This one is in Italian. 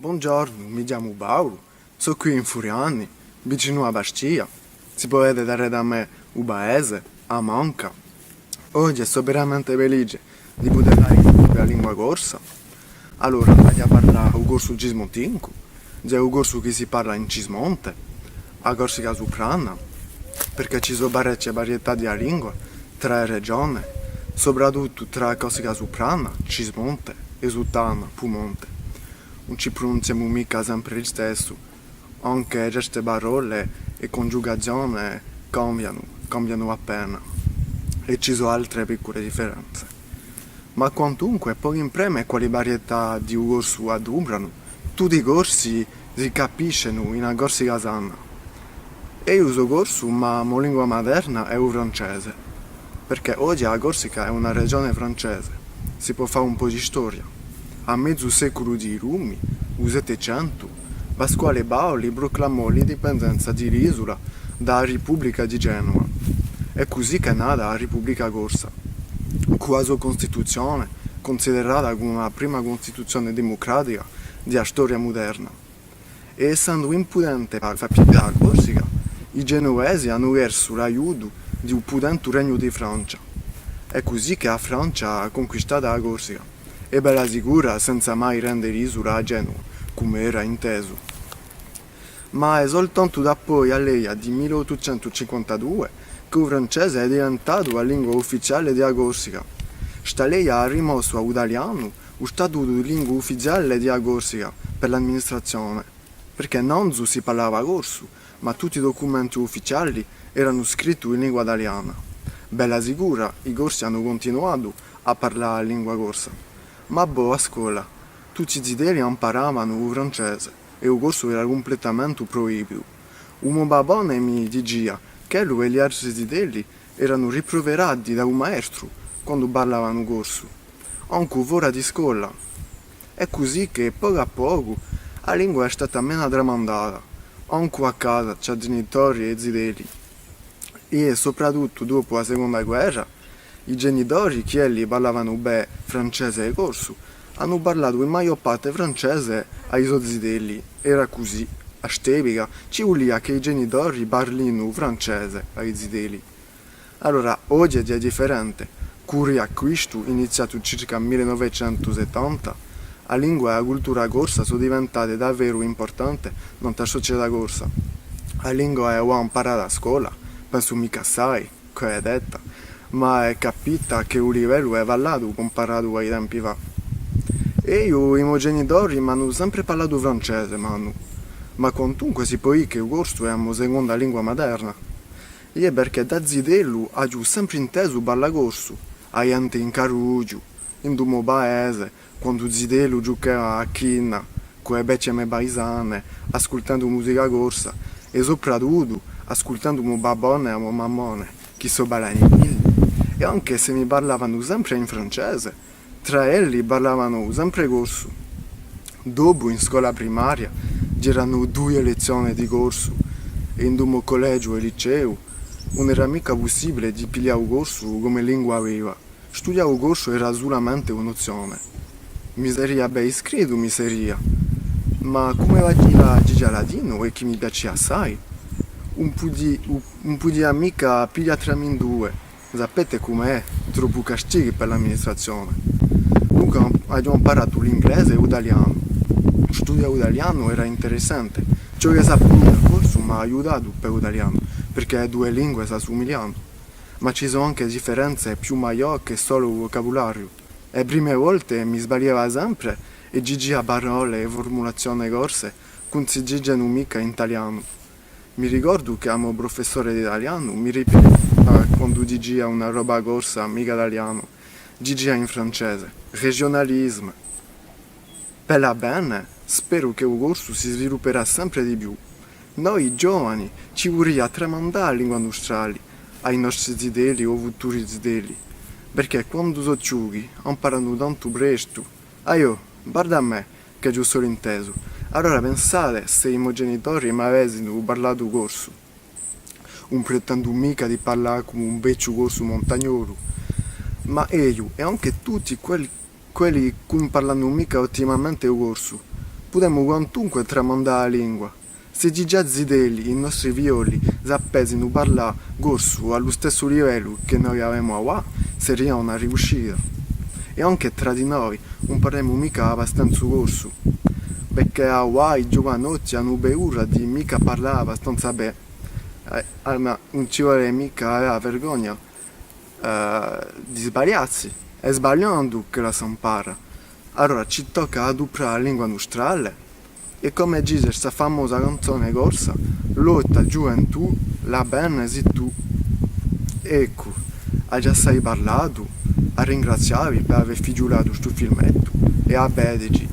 Buongiorno, mi chiamo Paolo, sono qui in Furiani, vicino a Bastia. Si può vedere da me un paese, a Manca. Oggi sto veramente felice di poter fare la lingua corsa. Allora, voglio parlare un corso Cismontinco, c'è un corso che si parla in Cismonte, a Corsica Suprana, perché ci sono parecchie varietà di lingua tra le regioni, soprattutto tra Corsica Suprana, Cismonte e Sultana, Pumonte. Non ci pronunciamo mica sempre il stesso, anche queste parole e congiungazioni cambiano appena e ci sono altre piccole differenze. Ma quantunque poi in preme quali varietà di un corso adobrano, tutti i corsi si capiscono in una corsica sana. E io uso corso, ma la lingua materna è il francese, perché oggi la Corsica è una regione francese, si può fare un po' di storia. A mezzo secolo di Rumi, nel 700, Pasquale Paoli proclamò l'indipendenza dell'isola dalla Repubblica di Genova. È così che è nata la Repubblica Corsa, con la sua Costituzione considerata come la prima Costituzione democratica della storia moderna. E essendo impudente per far piegare la Corsica, i genovesi hanno chiesto l'aiuto di un potente regno di Francia. È così che la Francia ha conquistato la Corsica e bella sicura senza mai rendere isola a Genova, come era inteso. Ma è soltanto da poi a lei di 1852 che il francese è diventato la lingua ufficiale della Corsica. Sta lei ha rimosso all'italiano lo statuto di lingua ufficiale della Corsica per l'amministrazione, perché non si parlava corso, ma tutti i documenti ufficiali erano scritti in lingua italiana. Bella sicura, i corsi hanno continuato a parlare la lingua corsa. Ma a scuola, tutti i ziteli imparavano il francese e il corso era completamente proibito. Un mio babone mi diceva che lui e gli altri ziteli erano riproverati da un maestro quando parlavano corso, anche fuori di scuola. È così che poco a poco la lingua è stata meno tramandata, anche a casa tra genitori e ziteli. E soprattutto dopo la seconda guerra, i genitori, che parlavano bene francese e corso, hanno parlato in maggior parte francese ai suoi zitelli. Era così. A Stepica ci voleva che i genitori parlino francese ai zitelli. Allora, oggi è differente. Curi a questo, iniziato circa 1970, la lingua e la cultura corsa sono diventate davvero importanti nella società corsa. La lingua è imparata a scuola, penso mica sai, che è detta, ma è capita che il livello è valato comparato ai tempi fa. E io e i miei genitori mi hanno sempre parlato francese, ma quantunque si può dire che il corso è la mia seconda lingua materna. E è perché da zitello ho sempre inteso parlare corso, a gente in Carugio, in il mio paese, quando zitello giocava a china, con le becce mie paesane, ascoltando musica corsa, e soprattutto ascoltando mio babone e mio mammone, che so parlare. E anche se mi parlavano sempre in francese, tra elli parlavano sempre corso. Dopo, in scuola primaria, c'erano 2 lezioni di corso e in domo collegio e liceo non era mica possibile di pigliare il corso come lingua viva. Studiare il corso era solamente un'opzione. Miseria ben iscritto, miseria. Ma come va a Gigi Ladino e che mi piace assai, un po' di amica piglia 3 in 2. Sapete com'è? Troppo castighi per l'amministrazione. Dunque abbiamo imparato l'inglese e l'italiano. Studiare l'italiano era interessante. Ciò che sapevo nel corso mi ha aiutato per l'italiano, perché le 2 lingue si assomigliano. Ma ci sono anche differenze più maggiori che solo il vocabolario. Le prime volte mi sbagliava sempre e gigia parole e formulazioni corse non si gigiano mica in italiano. Mi ricordo che il mio professore di italiano mi ripeteva quando digia una roba corsa mica italiano, digia in francese, regionalismo. Per la bene, spero che il corso si svilupperà sempre di più. Noi giovani ci vorremmo tramandare la lingua nostra ai nostri zitelli o futuri zitelli, perché quando sono giovani imparano tanto presto. Guarda a me, che ho solo inteso. Allora pensate se i miei genitori mi avessero parlato corso. Non pretendo mica di parlare come un vecchio corso montagnolo, ma io e anche tutti quelli che non parlano mica ottimamente il corso Potremmo quantunque tramandare la lingua. Se già zideli, i nostri violi, zappesino parlare corso allo stesso livello che noi avevamo qua, sarebbe una riuscita. E anche tra di noi non parliamo mica abbastanza corso, perché a qua i giovanotti hanno paura di mica parlare abbastanza bene. Ma non ci vuole mica avere vergogna di sbagliarsi. È sbagliando che la si impara. Allora ci tocca adoperare la lingua nostrale e come dice questa famosa canzone corsa, lotta gioventù, la bene sei tu. Ecco, hai già sai parlato, a ringraziarvi per aver figliolato questo filmetto e a bedici.